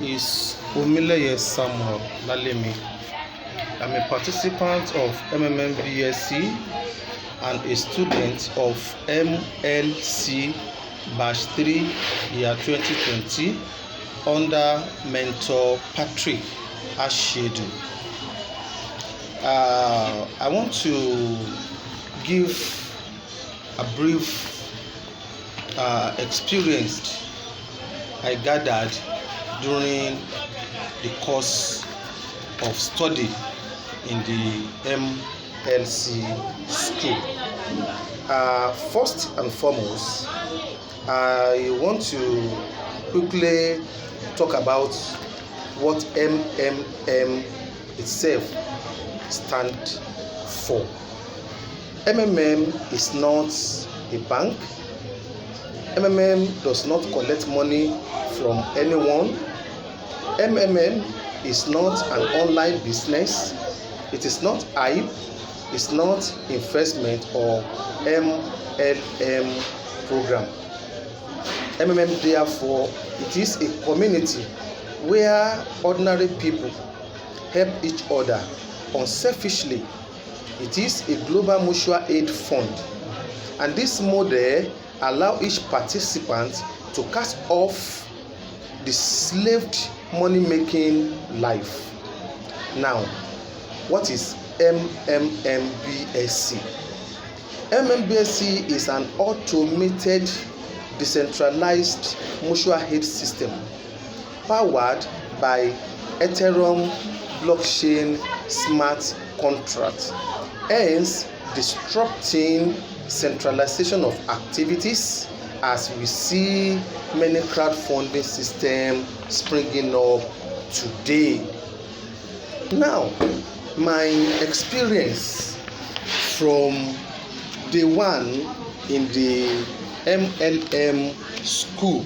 is Omileye Samuel Lalemi. I'm a participant of MMMBSc and a student of MLC Batch 3 year 2020 under Mentor Patrick Ashedu. I want to give a brief experience I gathered during the course of study in the MLC school. First and foremost, I want to quickly talk about what MMM itself stands for. MMM is not a bank. MMM does not collect money from anyone. MMM is not an online business. It is not hype. It's not investment or MLM program. MMM, therefore, it is a community where ordinary people help each other unselfishly. It is a global mutual aid fund, and this model allows each participant to cast off the slaved money-making life. Now, what is MMMBSc? MMBSc is an automated, decentralized mutual aid system powered by Ethereum blockchain smart contracts, hence disrupting centralization of activities as we see many crowdfunding systems springing up today. Now, my experience from day one in the MLM school,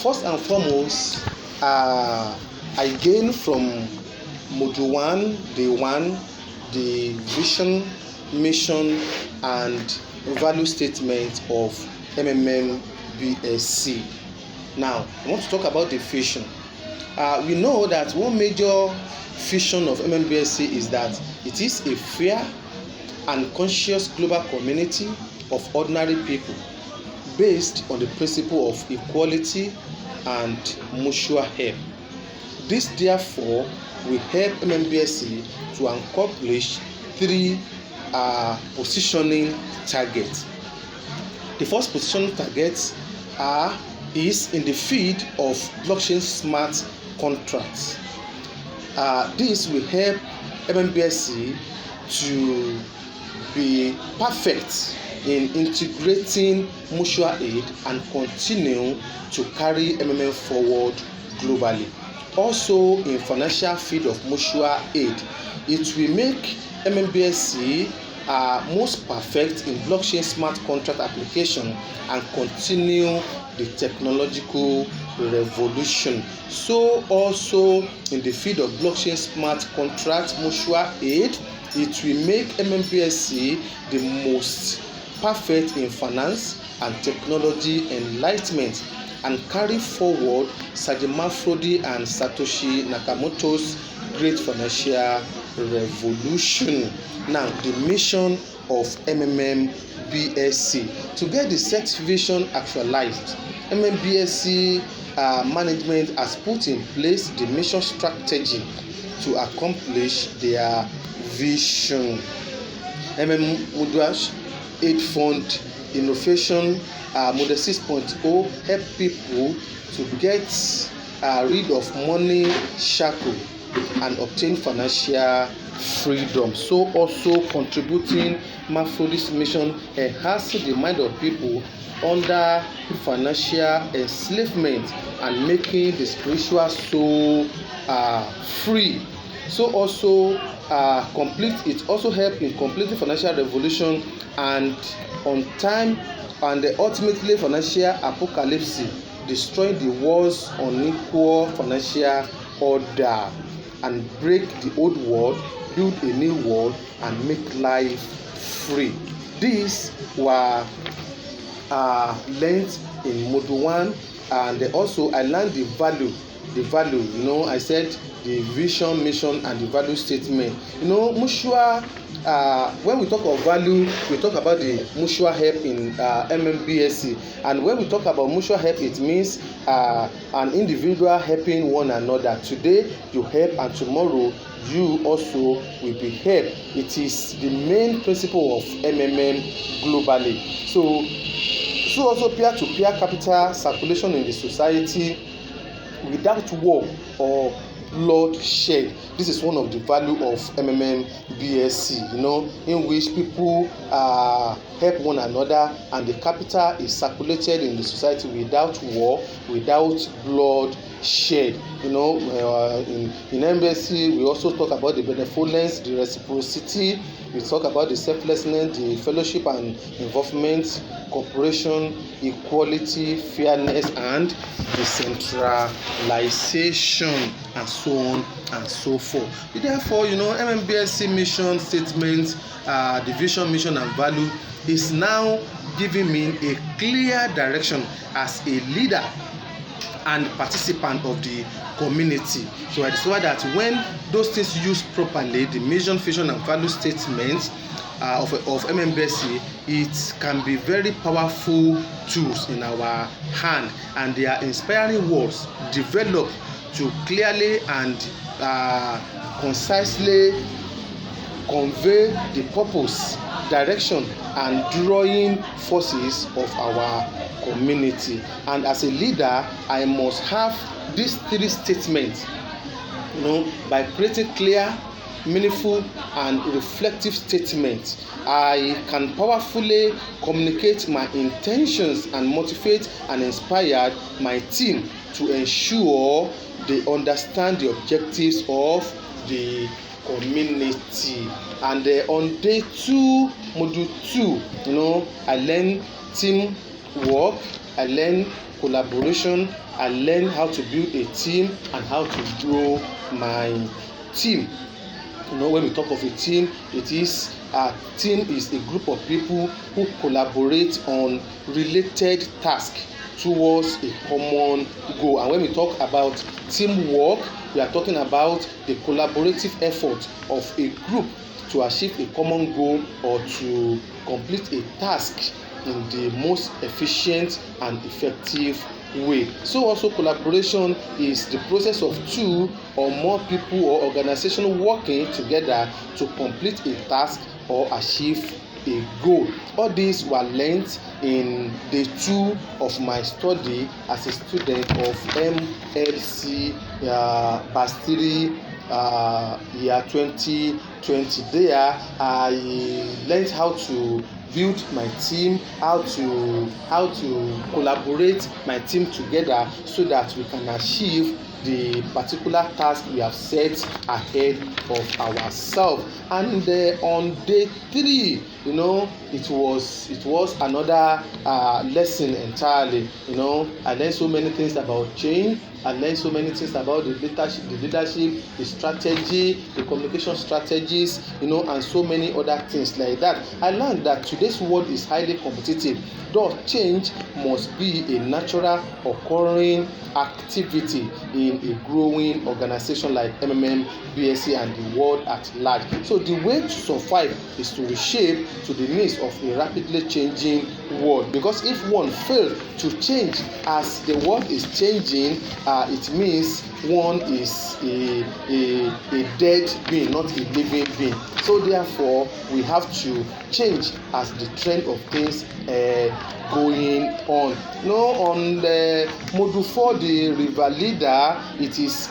first and foremost, I gained from Module 1, Day 1, the vision, mission, and value statement of MMMBSc. Now, I want to talk about the vision. We know that one major vision of MMBSc is that it is a fair and conscious global community of ordinary people based on the principle of equality and mutual help. This, therefore, will help MMBSc to accomplish three positioning targets. The first positioning target is in the field of blockchain smart contracts. This will help MMBSc to be perfect in integrating mutual aid and continue to carry MMM forward globally. Also, in financial field of mutual aid, it will make MMBSc most perfect in blockchain smart contract application and continue the technological revolution. So also in the field of blockchain smart contract mutual aid, it will make MMBSc the most perfect in finance and technology enlightenment and carry forward Sajid Frodi and Satoshi Nakamoto's great financial revolution. Now, the mission of MMMBSc to get the set vision actualized. MMBSc management has put in place the mission strategy to accomplish their vision. MMM Aid Fund Innovation Model 6.0 help people to get rid of money shackle and obtain financial freedom. So also contributing Mafrodi's mission enhancing the mind of people under financial enslavement and making the spiritual soul free. So also it also help in completing financial revolution and on time and ultimately financial apocalypse, destroying the world's unequal financial order and break the old world, build a new world and make life free. These were learned in Module 1, and also I learned the value the value. I said the vision, mission, and the value statement. Mutual. When we talk of value, we talk about the mutual help in MMBSC, and when we talk about mutual help, it means an individual helping one another. Today you help, and tomorrow you also will be helped. It is the main principle of MMM globally. So also peer-to-peer capital circulation in the society without war or bloodshed. This is one of the value of MMBSC, in which people help one another, and the capital is circulated in the society without war, without bloodshed. In MBSC, we also talk about the benevolence, the reciprocity. We talk about the selflessness, the fellowship and involvement, cooperation, equality, fairness, and decentralization, and so on and so forth. Therefore, MMBSC mission statement, the vision, mission, and value is now giving me a clear direction as a leader and participant of the community. So I discovered that when those things used properly, the mission, vision, and value statements of MMBSC, it can be very powerful tools in our hand, and they are inspiring words developed to clearly and concisely convey the purpose, direction, and drawing forces of our community. And as a leader, I must have these three statements, by creating clear, meaningful, and reflective statements. I can powerfully communicate my intentions and motivate and inspire my team to ensure they understand the objectives of the community. And on day 2, module 2, I learn teamwork, I learn collaboration, I learn how to build a team and how to grow my team. When we talk of a team, a team is a group of people who collaborate on related tasks towards a common goal. And when we talk about teamwork, we are talking about the collaborative effort of a group to achieve a common goal or to complete a task in the most efficient and effective way. So also collaboration is the process of two or more people or organizations working together to complete a task or achieve a goal. All these were learned in day 2 of my study as a student of MLC Batch 3 year 2020. There I learned how to build my team, how to collaborate my team together so that we can achieve the particular task we have set ahead of ourselves. And on day 3, it was another lesson entirely. I learned so many things about change. I learned so many things about the leadership, the strategy, the communication strategies, and so many other things like that. I learned that today's world is highly competitive. Thus, change must be a natural occurring activity in a growing organization like MMBSC and the world at large. So the way to survive is to reshape to the needs of a rapidly changing world, because if one fails to change as the world is changing, it means one is a dead being, not a living being. So therefore we have to change as the trend of things going on. On the module 4, the river leader, it is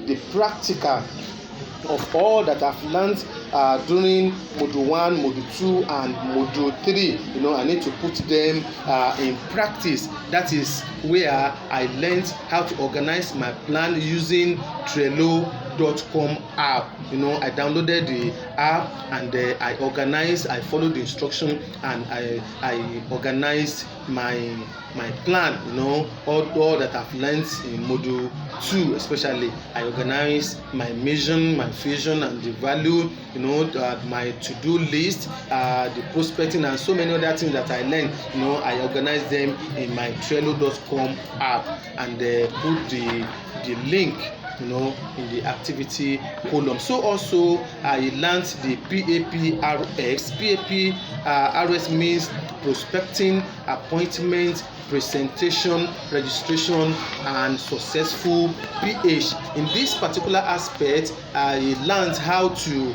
the practical of all that I've learned during module 1, module 2, and module 3. I need to put them in practice. That is where I learned how to organize my plan using Trello trello.com app. I downloaded the app, and I followed the instruction, and I organized my plan. All that I've learned in module 2, especially I organized my mission, my vision, and the value, my to-do list, the prospecting, and so many other things that I learned. I organized them in my trello.com app, and put the link in the activity column. So also I learned the PAPRS. PAPRS means prospecting, appointment, presentation, registration, and successful PH. In this particular aspect, I learned how to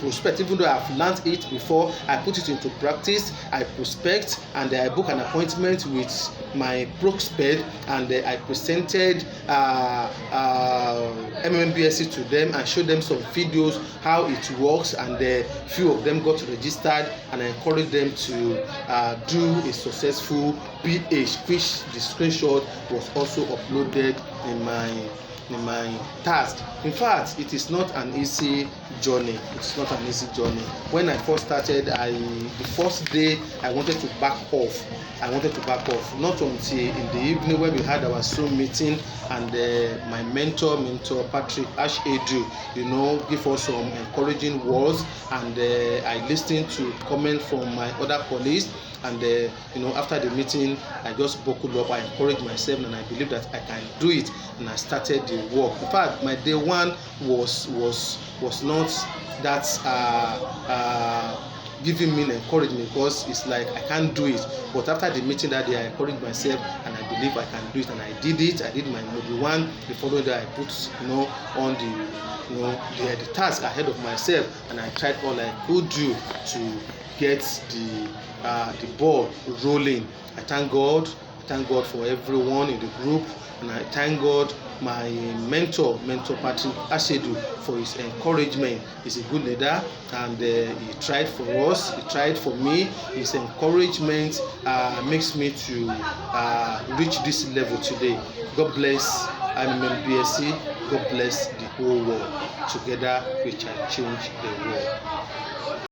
prospect. Even though I've learned it before, I put it into practice. I prospect, and I book an appointment with my prospect, and I presented MMBSC to them and showed them some videos how it works, and few of them got registered, and I encouraged them to do a successful PH, which the screenshot was also uploaded in my task. In fact, it is not an easy journey. When I first started, the first day I wanted to back off. Not until in the evening when we had our Zoom meeting, and my mentor Patrick Ashedu, give us some encouraging words, and I listened to comments from my other colleagues, and after the meeting I just buckled up. I encouraged myself, and I believe that I can do it, and I started the work. In fact, my day one was not that giving me encouragement, because it's like I can't do it. But after the meeting that day, I encouraged myself, and I believe I can do it, and I did it. I did my module 1. The following day I put on the task ahead of myself, and I tried all I could do to get the ball rolling. I thank God for everyone in the group, and I thank God my mentor Patrick Ashedu, for his encouragement. He's a good leader, and he tried for us, he tried for me. His encouragement makes me to reach this level today. God bless MMBSC. God bless the whole world. Together we shall change the world.